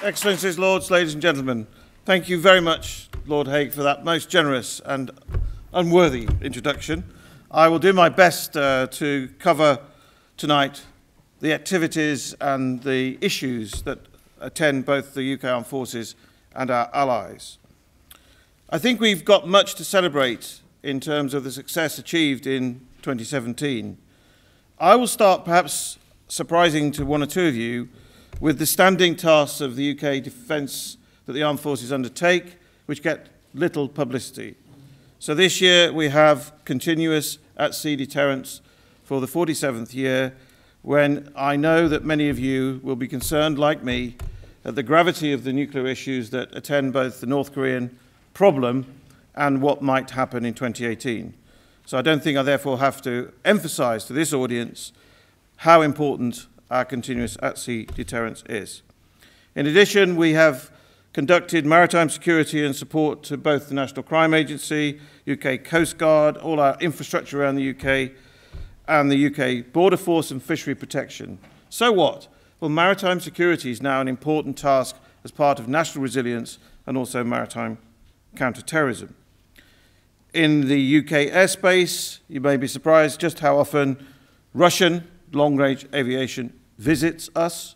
Excellencies, Lords, ladies and gentlemen, thank you very much, Lord Hague, for that most generous and unworthy introduction. I will do my best to cover tonight the activities and the issues that attend both the UK Armed Forces and our allies. I think we've got much to celebrate in terms of the success achieved in 2017. I will start, perhaps surprising to one or two of you, with the standing tasks of the UK defence that the armed forces undertake, which get little publicity. So this year we have continuous at-sea deterrence for the 47th year, when I know that many of you will be concerned, like me, at the gravity of the nuclear issues that attend both the North Korean problem and what might happen in 2018. So I don't think I therefore have to emphasise to this audience how important our continuous at-sea deterrence is. In addition, we have conducted maritime security and support to both the National Crime Agency, UK Coast Guard, all our infrastructure around the UK, and the UK Border Force and Fishery Protection. So what? Well, maritime security is now an important task as part of national resilience and also maritime counter-terrorism. In the UK airspace, you may be surprised just how often Russian long-range aviation visits us,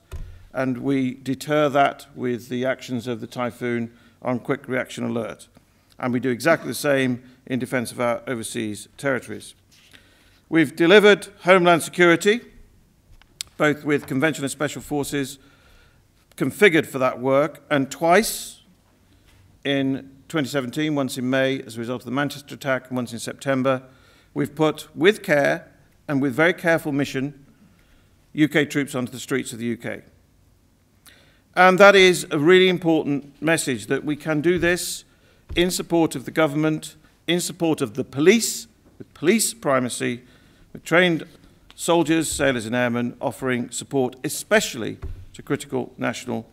and we deter that with the actions of the Typhoon on Quick Reaction Alert. And we do exactly the same in defence of our overseas territories. We've delivered Homeland Security, both with conventional and special forces configured for that work, and twice in 2017, once in May as a result of the Manchester attack, and once in September, we've put, with care and with very careful mission, UK troops onto the streets of the UK. And that is a really important message, that we can do this in support of the government, in support of the police, with police primacy, with trained soldiers, sailors and airmen offering support, especially to critical national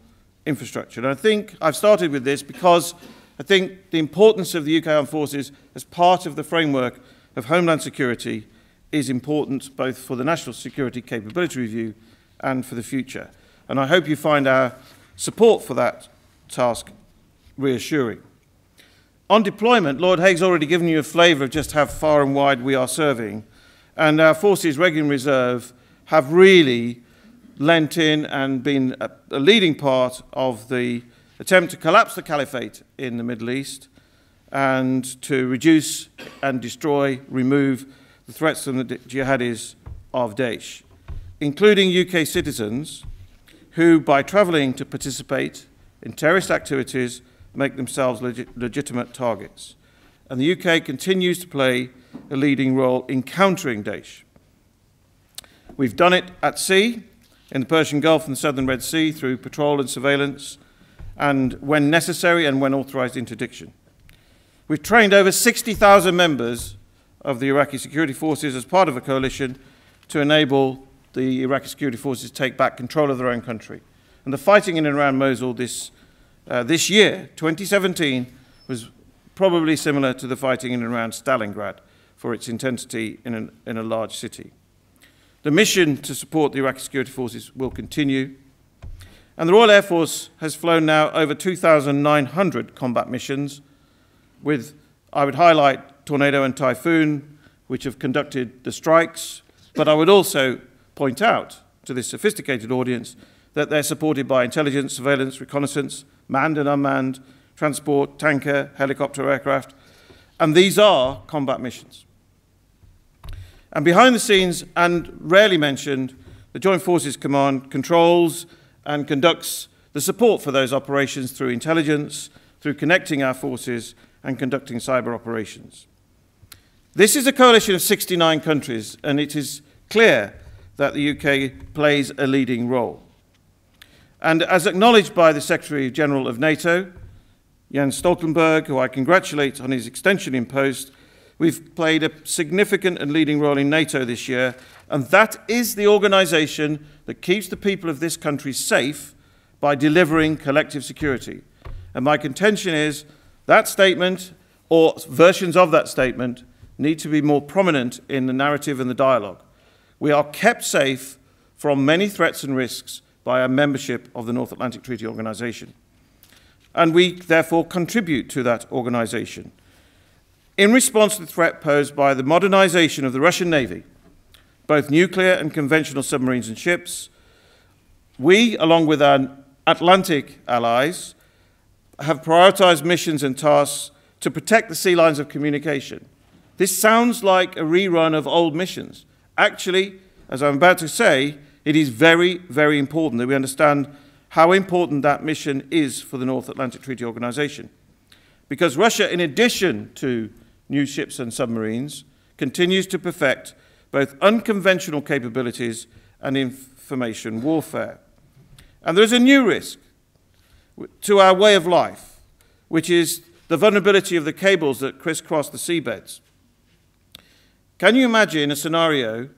infrastructure. And I think I've started with this because I think the importance of the UK Armed Forces as part of the framework of Homeland Security is important both for the National Security Capability Review and for the future. And I hope you find our support for that task reassuring. On deployment, Lord Hague's already given you a flavour of just how far and wide we are serving. And our forces, regular and reserve, have really lent in and been a leading part of the attempt to collapse the caliphate in the Middle East and to reduce and destroy, remove the threats from the jihadis of Daesh, including UK citizens who, by travelling to participate in terrorist activities, make themselves legitimate targets. And the UK continues to play a leading role in countering Daesh. We've done it at sea, in the Persian Gulf and the Southern Red Sea, through patrol and surveillance, and when necessary and when authorised, interdiction. We've trained over 60,000 members of the Iraqi security forces as part of a coalition to enable the Iraqi security forces to take back control of their own country. And the fighting in and around Mosul this year, 2017, was probably similar to the fighting in and around Stalingrad for its intensity in a large city. The mission to support the Iraqi security forces will continue. And the Royal Air Force has flown now over 2,900 combat missions with, I would highlight, Tornado and Typhoon, which have conducted the strikes. But I would also point out to this sophisticated audience that they're supported by intelligence, surveillance, reconnaissance, manned and unmanned, transport, tanker, helicopter, aircraft. And these are combat missions. And behind the scenes, and rarely mentioned, the Joint Forces Command controls and conducts the support for those operations through intelligence, through connecting our forces and conducting cyber operations. This is a coalition of 69 countries, and it is clear that the UK plays a leading role. And as acknowledged by the Secretary-General of NATO, Jens Stoltenberg, who I congratulate on his extension in post, we've played a significant and leading role in NATO this year, and that is the organisation that keeps the people of this country safe by delivering collective security. And my contention is that statement, or versions of that statement, need to be more prominent in the narrative and the dialogue. We are kept safe from many threats and risks by our membership of the North Atlantic Treaty Organization. And we therefore contribute to that organization. In response to the threat posed by the modernization of the Russian Navy, both nuclear and conventional submarines and ships, we, along with our Atlantic allies, have prioritized missions and tasks to protect the sea lines of communication. This sounds like a rerun of old missions. Actually, as I'm about to say, it is very, very important that we understand how important that mission is for the North Atlantic Treaty Organization. Because Russia, in addition to new ships and submarines, continues to perfect both unconventional capabilities and information warfare. And there is a new risk to our way of life, which is the vulnerability of the cables that crisscross the seabeds. Can you imagine a scenario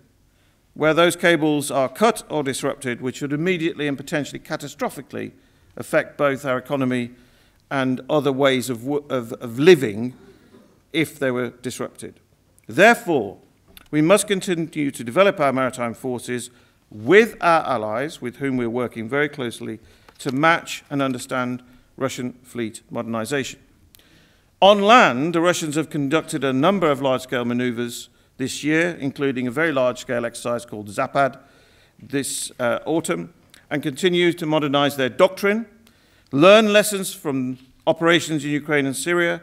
where those cables are cut or disrupted, which would immediately and potentially catastrophically affect both our economy and other ways of living if they were disrupted? Therefore, we must continue to develop our maritime forces with our allies, with whom we're working very closely, to match and understand Russian fleet modernization. On land, the Russians have conducted a number of large-scale maneuvers this year, including a very large-scale exercise called Zapad this autumn, and continue to modernize their doctrine, learn lessons from operations in Ukraine and Syria,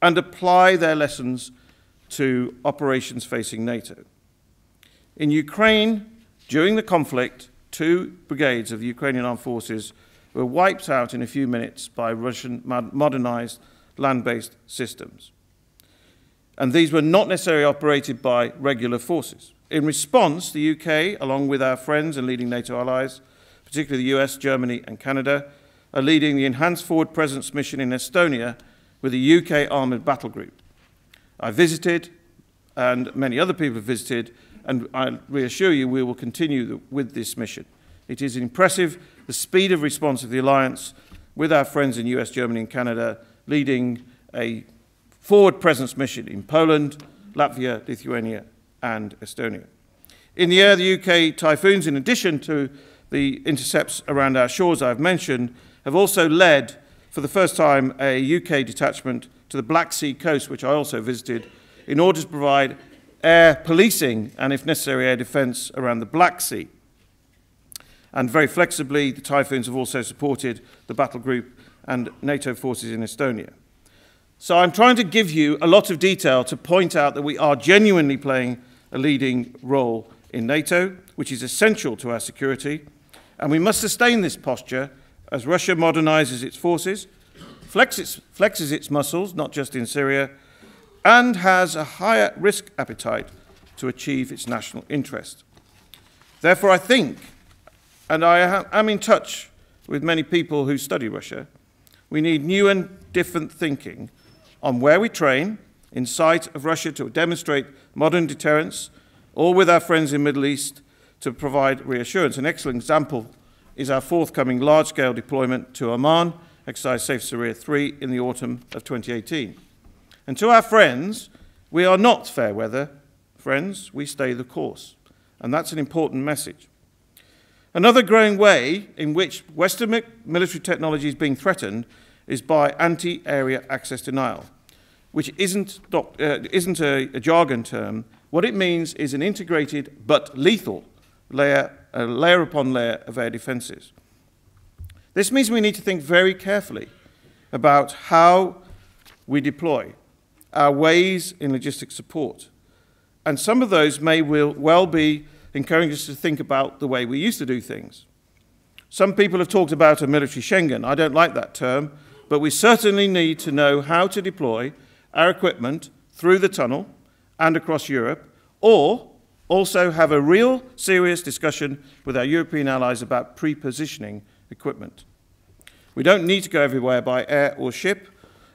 and apply their lessons to operations facing NATO. In Ukraine, during the conflict, 2 brigades of the Ukrainian armed forces were wiped out in a few minutes by Russian modernized land-based systems. And these were not necessarily operated by regular forces. In response, the UK, along with our friends and leading NATO allies, particularly the US, Germany, and Canada, are leading the Enhanced Forward Presence mission in Estonia with a UK armoured battle group. I visited, and many other people have visited, and I reassure you we will continue with this mission. It is impressive, the speed of response of the alliance with our friends in US, Germany, and Canada, leading a forward presence mission in Poland, Latvia, Lithuania, and Estonia. In the air, the UK Typhoons, in addition to the intercepts around our shores I've mentioned, have also led, for the first time, a UK detachment to the Black Sea coast, which I also visited, in order to provide air policing and, if necessary, air defence around the Black Sea. And very flexibly, the Typhoons have also supported the battle group and NATO forces in Estonia. So I'm trying to give you a lot of detail to point out that we are genuinely playing a leading role in NATO, which is essential to our security, and we must sustain this posture as Russia modernizes its forces, flexes its muscles, not just in Syria, and has a higher risk appetite to achieve its national interest. Therefore, I think, and I am in touch with many people who study Russia, we need new and different thinking on where we train in sight of Russia to demonstrate modern deterrence, or with our friends in the Middle East to provide reassurance. An excellent example is our forthcoming large-scale deployment to Oman, Exercise Safe Syria 3, in the autumn of 2018. And to our friends, we are not fair weather friends, we stay the course. And that's an important message. Another growing way in which Western military technology is being threatened is by anti-area access denial, which isn't a jargon term. What it means is an integrated but lethal layer upon layer of air defenses. This means we need to think very carefully about how we deploy our ways in logistics support. And some of those may well be encouraging us to think about the way we used to do things. Some people have talked about a military Schengen. I don't like that term, but we certainly need to know how to deploy our equipment through the tunnel and across Europe, or also have a real serious discussion with our European allies about pre-positioning equipment. We don't need to go everywhere by air or ship,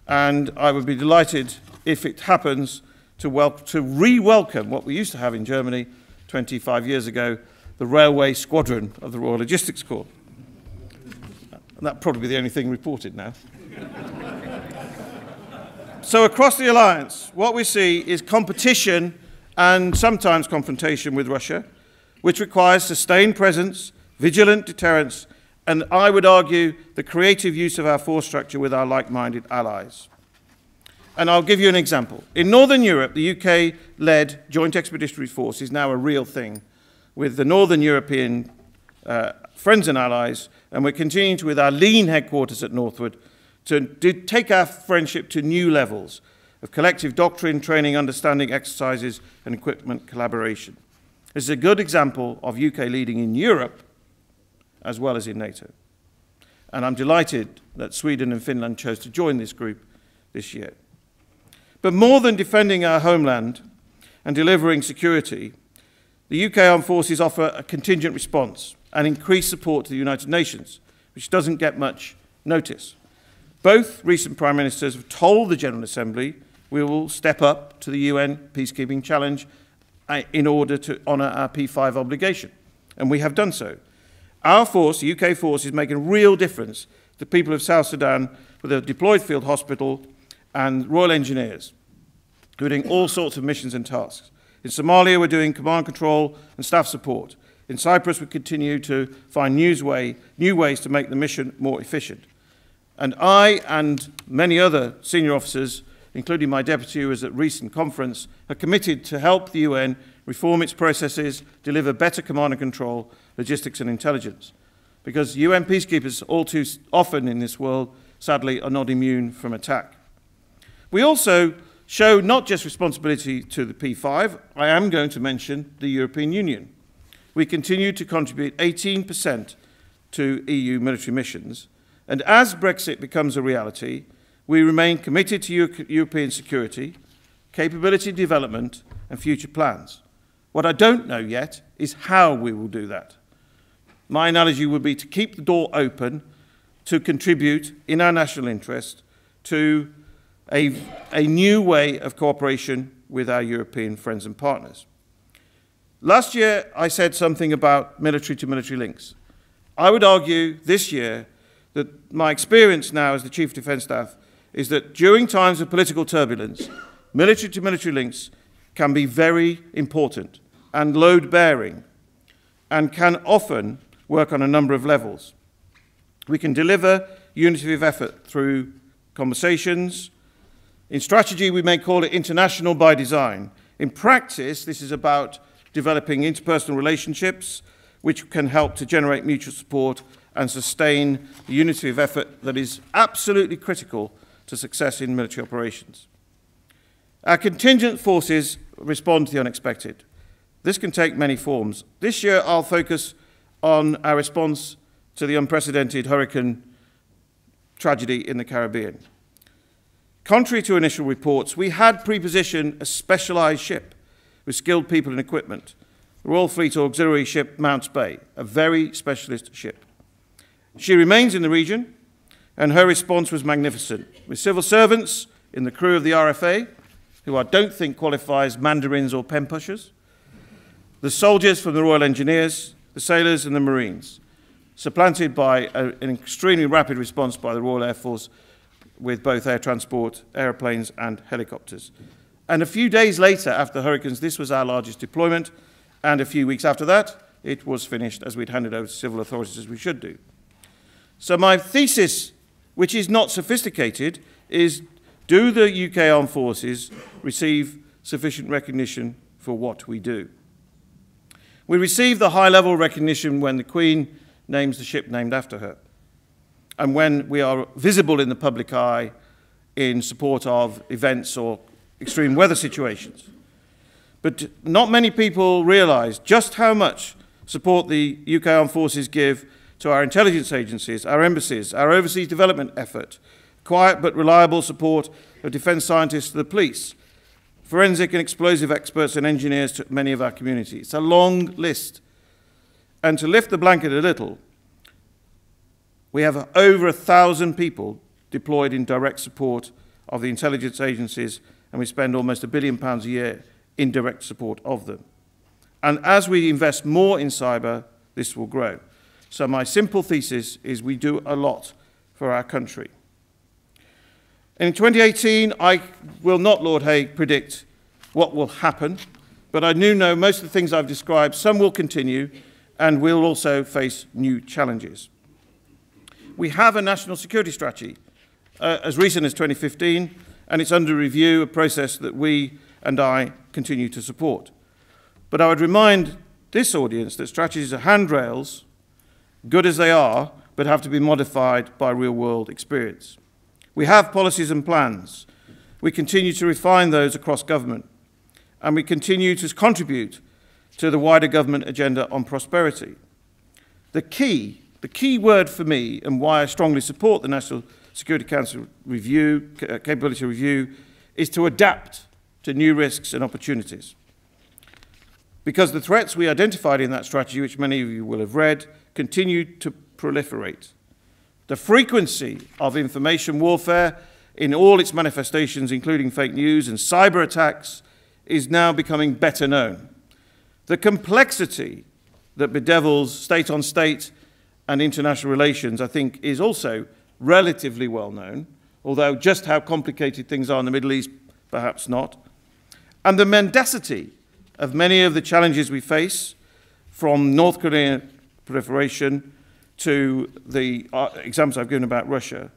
and I would be delighted if it happens to re-welcome what we used to have in Germany 25 years ago, the Railway Squadron of the Royal Logistics Corps. And that'd probably be the only thing reported now. So across the alliance, what we see is competition and sometimes confrontation with Russia, which requires sustained presence, vigilant deterrence, and I would argue the creative use of our force structure with our like-minded allies. And I'll give you an example. In Northern Europe, the UK-led Joint Expeditionary Force is now a real thing with the Northern European friends and allies, and we're continuing to, with our lean headquarters at Northwood, to take our friendship to new levels of collective doctrine, training, understanding, exercises, and equipment collaboration. This is a good example of UK leading in Europe as well as in NATO. And I'm delighted that Sweden and Finland chose to join this group this year. But more than defending our homeland and delivering security, the UK Armed Forces offer a contingent response and increased support to the United Nations, which doesn't get much notice. Both recent Prime Ministers have told the General Assembly we will step up to the UN peacekeeping challenge in order to honour our P5 obligation, and we have done so. Our force, the UK force, is making a real difference to the people of South Sudan with a deployed field hospital and Royal Engineers, who are doing all sorts of missions and tasks. In Somalia, we're doing command control and staff support. In Cyprus, we continue to find new ways to make the mission more efficient. And I and many other senior officers, including my deputy who was at a recent conference, are committed to help the UN reform its processes, deliver better command and control, logistics and intelligence. Because UN peacekeepers all too often in this world, sadly, are not immune from attack. We also show not just responsibility to the P5, I am going to mention the European Union. We continue to contribute 18% to EU military missions, and as Brexit becomes a reality, we remain committed to European security, capability development, and future plans. What I don't know yet is how we will do that. My analogy would be to keep the door open to contribute in our national interest to a new way of cooperation with our European friends and partners. Last year, I said something about military-to-military links. I would argue this year that my experience now as the Chief of Defence Staff is that during times of political turbulence, military-to-military links can be very important and load-bearing and can often work on a number of levels. We can deliver unity of effort through conversations. In strategy, we may call it international by design. In practice, this is about developing interpersonal relationships which can help to generate mutual support and sustain the unity of effort that is absolutely critical to success in military operations. Our contingent forces respond to the unexpected. This can take many forms. This year, I'll focus on our response to the unprecedented hurricane tragedy in the Caribbean. Contrary to initial reports, we had pre-positioned a specialised ship with skilled people and equipment, the Royal Fleet Auxiliary Ship Mounts Bay, a very specialist ship. She remains in the region, and her response was magnificent, with civil servants in the crew of the RFA, who I don't think qualify as mandarins or pen pushers, the soldiers from the Royal Engineers, the sailors and the Marines, supplanted by an extremely rapid response by the Royal Air Force with both air transport, aeroplanes and helicopters. And a few days later, after the hurricanes, this was our largest deployment, and a few weeks after that, it was finished as we'd handed over to civil authorities as we should do. So my thesis, which is not sophisticated, is do the UK Armed Forces receive sufficient recognition for what we do? We receive the high-level recognition when the Queen names the ship named after her, and when we are visible in the public eye in support of events or extreme weather situations. But not many people realise just how much support the UK Armed Forces give to our intelligence agencies, our embassies, our overseas development effort, quiet but reliable support of defence scientists to the police, forensic and explosive experts and engineers to many of our communities. It's a long list. And to lift the blanket a little, we have over 1,000 people deployed in direct support of the intelligence agencies, and we spend almost £1 billion a year in direct support of them. And as we invest more in cyber, this will grow. So my simple thesis is we do a lot for our country. In 2018, I will not, Lord Haig, predict what will happen, but I do know most of the things I've described, some will continue, and we'll also face new challenges. We have a national security strategy as recent as 2015, and it's under review, a process that we and I continue to support. But I would remind this audience that strategies are handrails, good as they are, but have to be modified by real-world experience. We have policies and plans. We continue to refine those across government, and we continue to contribute to the wider government agenda on prosperity. The key word for me, and why I strongly support the National Security Council review, capability review, is to adapt to new risks and opportunities. Because the threats we identified in that strategy, which many of you will have read, continue to proliferate. The frequency of information warfare in all its manifestations, including fake news and cyber attacks, is now becoming better known. The complexity that bedevils state-on-state and international relations, I think, is also relatively well known, although just how complicated things are in the Middle East, perhaps not. And the mendacity of many of the challenges we face, from North Korean proliferation to the examples I've given about Russia,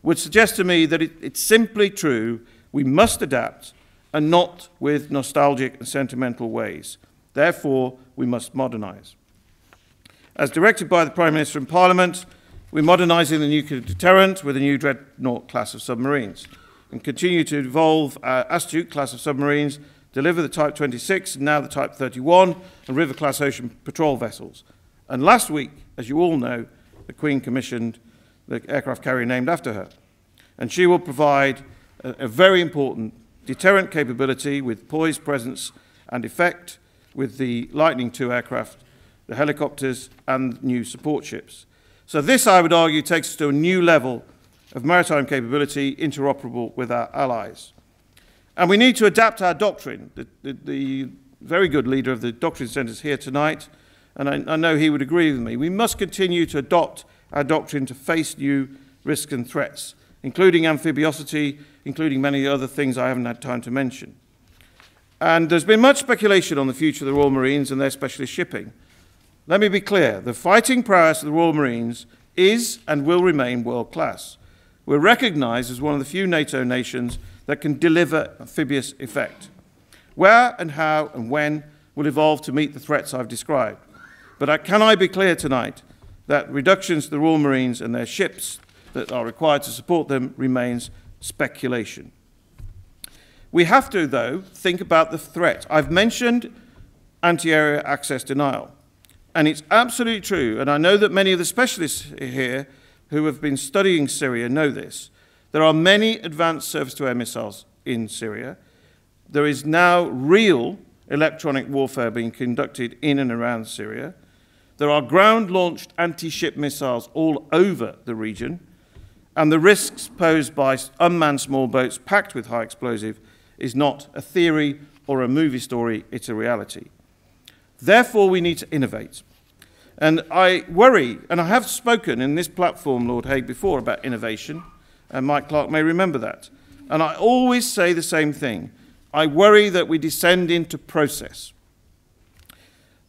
would suggest to me that it's simply true we must adapt, and not with nostalgic and sentimental ways. Therefore, we must modernize. As directed by the Prime Minister and Parliament, we're modernising the nuclear deterrent with a new Dreadnought class of submarines and continue to evolve our Astute class of submarines, deliver the Type 26 and now the Type 31 and River-class ocean patrol vessels. And last week, as you all know, the Queen commissioned the aircraft carrier named after her. And she will provide a very important deterrent capability with poised presence and effect with the Lightning II aircraft, the helicopters and new support ships. So this, I would argue, takes us to a new level of maritime capability interoperable with our allies. And we need to adapt our doctrine. The very good leader of the Doctrine Centre is here tonight, and I know he would agree with me. We must continue to adopt our doctrine to face new risks and threats, including amphibiosity, including many other things I haven't had time to mention. And there's been much speculation on the future of the Royal Marines and their specialist shipping. Let me be clear, the fighting prowess of the Royal Marines is and will remain world-class. We're recognised as one of the few NATO nations that can deliver amphibious effect. Where and how and when will evolve to meet the threats I've described. But can I be clear tonight that reductions to the Royal Marines and their ships that are required to support them remains speculation. We have to, though, think about the threat. I've mentioned anti-area access denial. And it's absolutely true, and I know that many of the specialists here who have been studying Syria know this. There are many advanced surface-to-air missiles in Syria. There is now real electronic warfare being conducted in and around Syria. There are ground-launched anti-ship missiles all over the region, and the risks posed by unmanned small boats packed with high explosive is not a theory or a movie story, it's a reality. Therefore, we need to innovate. And I worry, and I have spoken in this platform, Lord Hague, before about innovation, and Mike Clark may remember that. And I always say the same thing. I worry that we descend into process.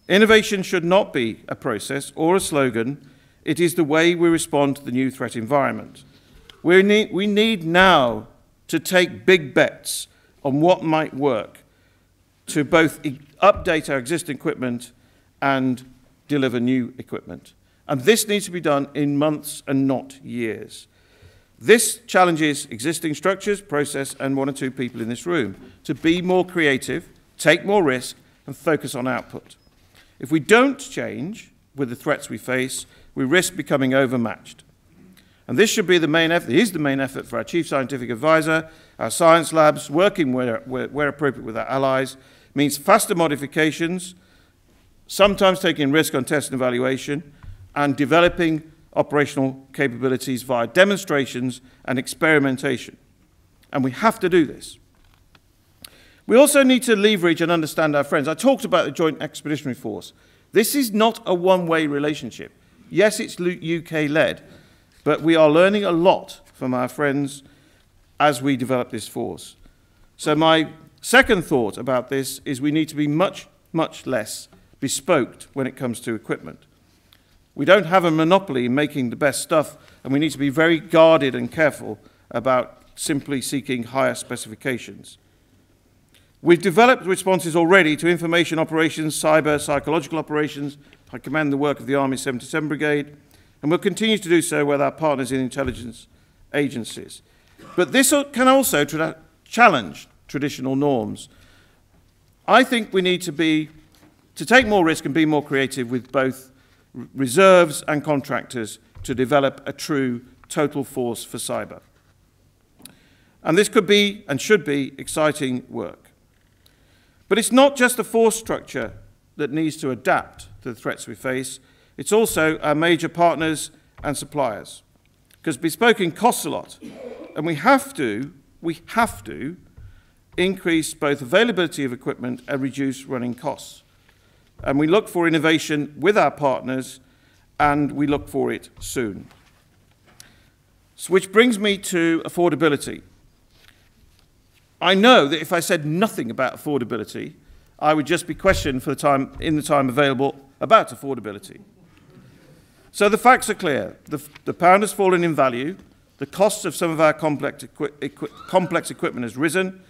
Innovation should not be a process or a slogan. It is the way we respond to the new threat environment. We need now to take big bets on what might work to both update our existing equipment and deliver new equipment. And this needs to be done in months and not years. This challenges existing structures, process, and one or two people in this room to be more creative, take more risk, and focus on output. If we don't change with the threats we face, we risk becoming overmatched. And this should be the main effort, is the main effort for our Chief Scientific Advisor, our science labs, working where appropriate with our allies, means faster modifications, sometimes taking risk on test and evaluation, and developing operational capabilities via demonstrations and experimentation. And we have to do this. We also need to leverage and understand our friends. I talked about the Joint Expeditionary Force. This is not a one-way relationship. Yes, it's UK-led, but we are learning a lot from our friends as we develop this force. So my second thought about this is we need to be much, much less bespoke when it comes to equipment. We don't have a monopoly in making the best stuff, and we need to be very guarded and careful about simply seeking higher specifications. We've developed responses already to information operations, cyber, psychological operations. I commend the work of the Army 77 Brigade, and we'll continue to do so with our partners in intelligence agencies. But this can also challenge traditional norms. I think we need to take more risk and be more creative with both reserves and contractors to develop a true total force for cyber. And this could be and should be exciting work. But it's not just the force structure that needs to adapt to the threats we face, it's also our major partners and suppliers. Because bespoking costs a lot, and we have to increase both availability of equipment and reduce running costs. And we look for innovation with our partners, and we look for it soon. So which brings me to affordability. I know that if I said nothing about affordability, I would just be questioned for the time available about affordability. So the facts are clear. The pound has fallen in value, the cost of some of our complex equipment has risen,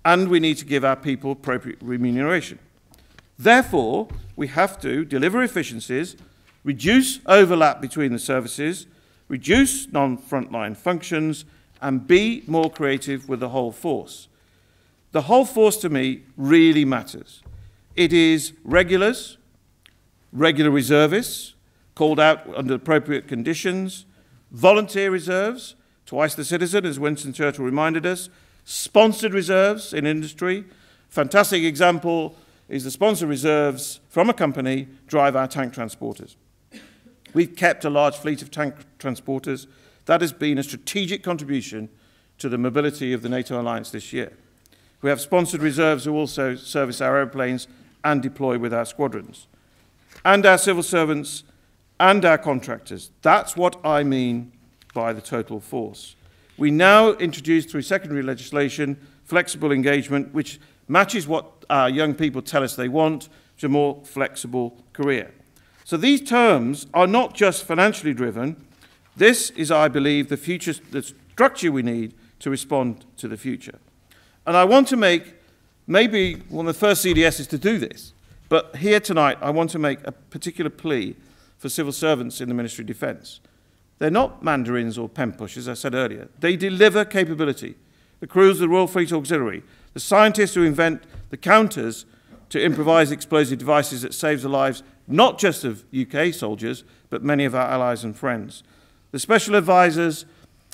and we need to give our people appropriate remuneration. Therefore, we have to deliver efficiencies, reduce overlap between the services, reduce non-frontline functions, and be more creative with the whole force. The whole force, to me, really matters. It is regulars, regular reservists, called out under appropriate conditions, volunteer reserves, twice the citizen, as Winston Churchill reminded us, sponsored reserves in industry. Fantastic example is the sponsored reserves from a company drive our tank transporters. We've kept a large fleet of tank transporters. That has been a strategic contribution to the mobility of the NATO alliance this year. We have sponsored reserves who also service our airplanes and deploy with our squadrons. And our civil servants and our contractors. That's what I mean by the total force. We now introduce through secondary legislation flexible engagement, which matches what our young people tell us they want, which is a more flexible career. So these terms are not just financially driven. This is, I believe, the structure we need to respond to the future. And I want to make maybe one of the first CDSs to do this, but here tonight I want to make a particular plea for civil servants in the Ministry of Defence. They're not mandarins or pen pushers, as I said earlier. They deliver capability. The crews of the Royal Fleet Auxiliary, the scientists who invent the counters to improvised explosive devices that saves the lives not just of UK soldiers, but many of our allies and friends. The special advisors,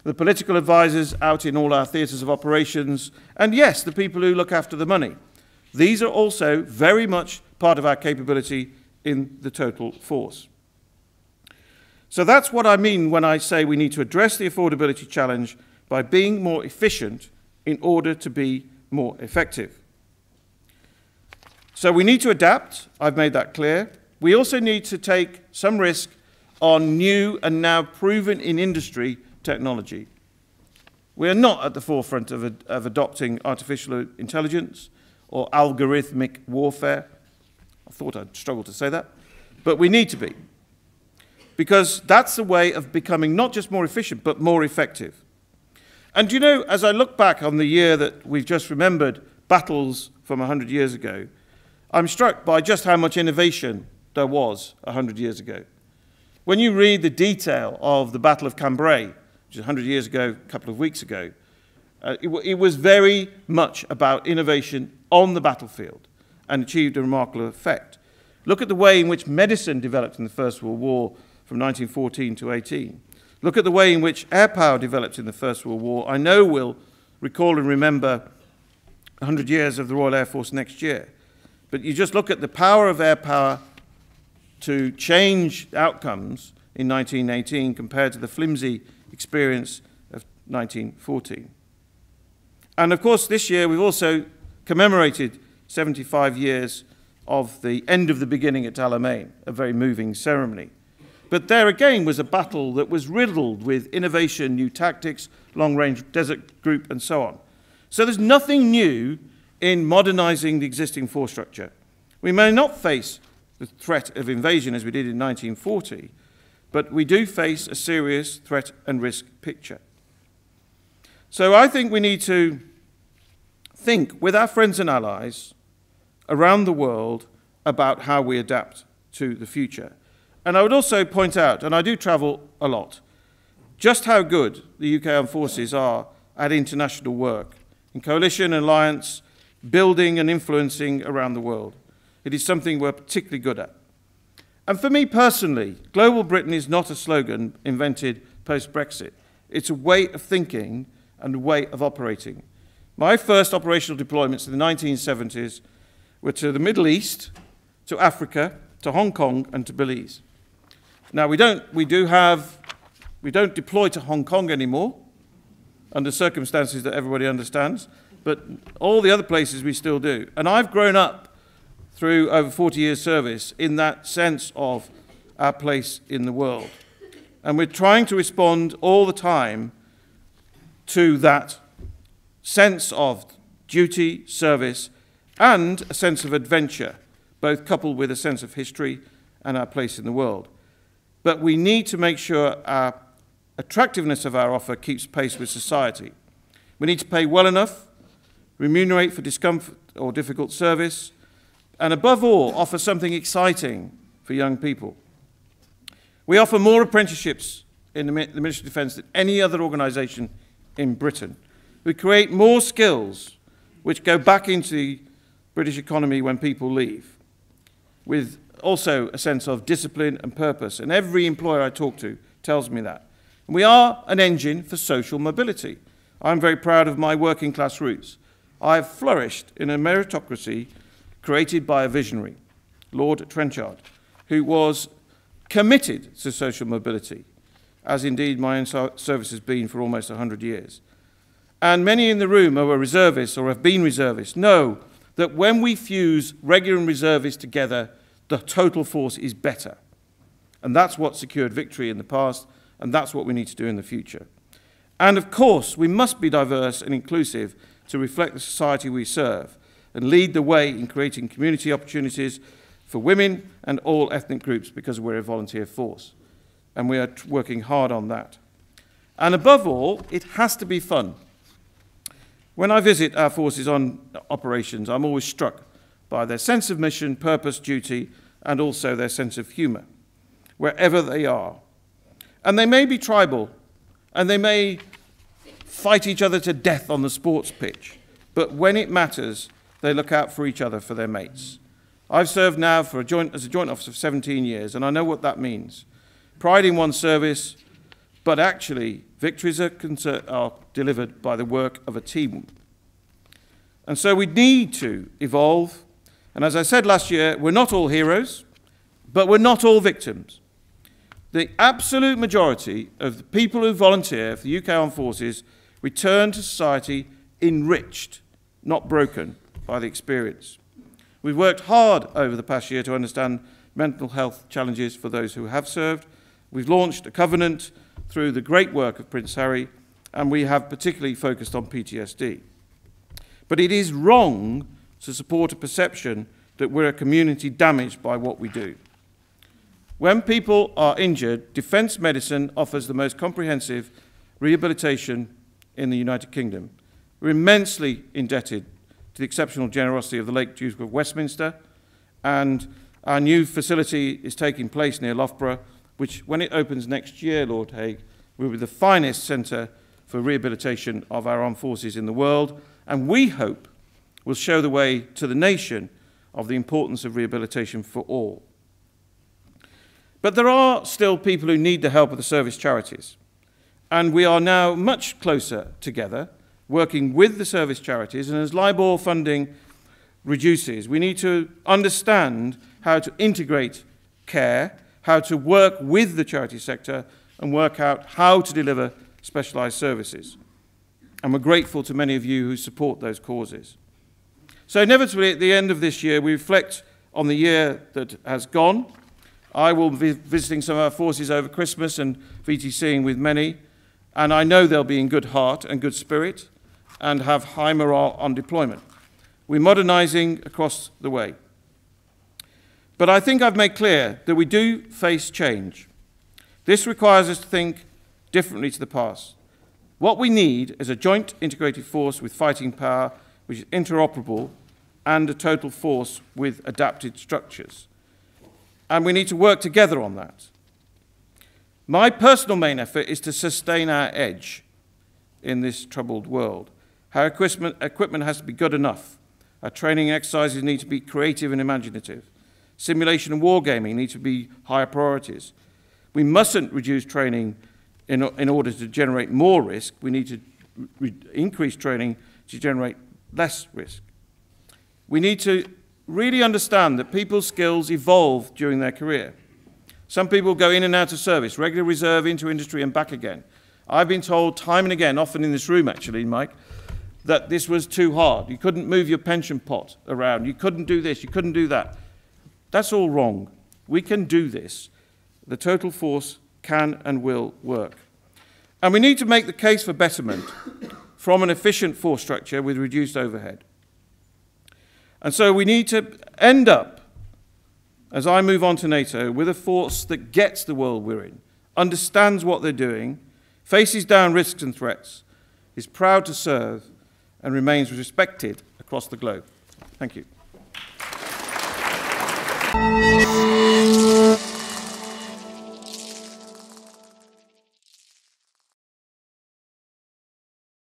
the political advisors out in all our theatres of operations, and yes, the people who look after the money. These are also very much part of our capability in the total force. So that's what I mean when I say we need to address the affordability challenge by being more efficient in order to be more effective. So we need to adapt, I've made that clear. We also need to take some risk on new and now proven in industry technology. We are not at the forefront of adopting artificial intelligence or algorithmic warfare. I thought I'd struggle to say that, but we need to be. Because that's a way of becoming not just more efficient, but more effective. And you know, as I look back on the year that we've just remembered, battles from 100 years ago, I'm struck by just how much innovation there was 100 years ago. When you read the detail of the Battle of Cambrai, which is 100 years ago, a couple of weeks ago, it was very much about innovation on the battlefield and achieved a remarkable effect. Look at the way in which medicine developed in the First World War from 1914 to 18. Look at the way in which air power developed in the First World War. I know we'll recall and remember 100 years of the Royal Air Force next year. But you just look at the power of air power to change outcomes in 1918 compared to the flimsy experience of 1914. And of course, this year we've also commemorated 75 years of the end of the beginning at Alamein, a very moving ceremony. But there again was a battle that was riddled with innovation, new tactics, long-range desert group, and so on. So there's nothing new in modernizing the existing force structure. We may not face the threat of invasion as we did in 1940, but we do face a serious threat and risk picture. So I think we need to think with our friends and allies around the world about how we adapt to the future. And I would also point out, and I do travel a lot, just how good the UK Armed Forces are at international work, in coalition and alliance, building and influencing around the world. It is something we're particularly good at. And for me personally, Global Britain is not a slogan invented post-Brexit. It's a way of thinking and a way of operating. My first operational deployments in the 1970s were to the Middle East, to Africa, to Hong Kong, and to Belize. Now, we don't deploy to Hong Kong anymore, under circumstances that everybody understands, but all the other places we still do. And I've grown up through over 40 years service in that sense of our place in the world. And we're trying to respond all the time to that sense of duty, service, and a sense of adventure, both coupled with a sense of history and our place in the world. But we need to make sure our attractiveness of our offer keeps pace with society. We need to pay well enough, remunerate for discomfort or difficult service, and above all, offer something exciting for young people. We offer more apprenticeships in the Ministry of Defence than any other organisation in Britain. We create more skills which go back into the British economy when people leave, with also a sense of discipline and purpose. And every employer I talk to tells me that. And we are an engine for social mobility. I'm very proud of my working class roots. I've flourished in a meritocracy created by a visionary, Lord Trenchard, who was committed to social mobility, as indeed my own service has been for almost 100 years. And many in the room who are reservists or have been reservists know that when we fuse regular and reservists together, the total force is better. And that's what secured victory in the past, and that's what we need to do in the future. And of course, we must be diverse and inclusive to reflect the society we serve and lead the way in creating community opportunities for women and all ethnic groups, because we're a volunteer force. And we are working hard on that. And above all, it has to be fun. When I visit our forces on operations, I'm always struck by their sense of mission, purpose, duty, and also their sense of humour, wherever they are. And they may be tribal, and they may fight each other to death on the sports pitch, but when it matters, they look out for each other, for their mates. I've served now as a joint officer for 17 years, and I know what that means. Pride in one's service, but actually, victories are delivered by the work of a team. And so we need to evolve. And as I said last year, we're not all heroes, but we're not all victims. The absolute majority of the people who volunteer for the UK Armed Forces return to society enriched, not broken, by the experience. We've worked hard over the past year to understand mental health challenges for those who have served. We've launched a covenant through the great work of Prince Harry, and we have particularly focused on PTSD. But it is wrong to support a perception that we're a community damaged by what we do. When people are injured, defence medicine offers the most comprehensive rehabilitation in the United Kingdom. We're immensely indebted to the exceptional generosity of the late Duke of Westminster, and our new facility is taking place near Loughborough, which, when it opens next year, Lord Hague, will be the finest centre for rehabilitation of our armed forces in the world, and we hope will show the way to the nation of the importance of rehabilitation for all. But there are still people who need the help of the service charities, and we are now much closer together, working with the service charities, and as LIBOR funding reduces, we need to understand how to integrate care, how to work with the charity sector, and work out how to deliver specialised services. And we're grateful to many of you who support those causes. So inevitably, at the end of this year, we reflect on the year that has gone. I will be visiting some of our forces over Christmas and VTCing with many, and I know they'll be in good heart and good spirit and have high morale on deployment. We're modernising across the way. But I think I've made clear that we do face change. This requires us to think differently to the past. What we need is a joint integrated force with fighting power, which is interoperable, and a total force with adapted structures. And we need to work together on that. My personal main effort is to sustain our edge in this troubled world. Our equipment has to be good enough. Our training exercises need to be creative and imaginative. Simulation and wargaming need to be higher priorities. We mustn't reduce training in order to generate more risk. We need to increase training to generate less risk. We need to really understand that people's skills evolve during their career. Some people go in and out of service, regular reserve, into industry and back again. I've been told time and again, often in this room actually, Mike, that this was too hard. You couldn't move your pension pot around. You couldn't do this. You couldn't do that. That's all wrong. We can do this. The total force can and will work. And we need to make the case for betterment from an efficient force structure with reduced overhead. And so we need to end up, as I move on to NATO, with a force that gets the world we're in, understands what they're doing, faces down risks and threats, is proud to serve, and remains respected across the globe. Thank you.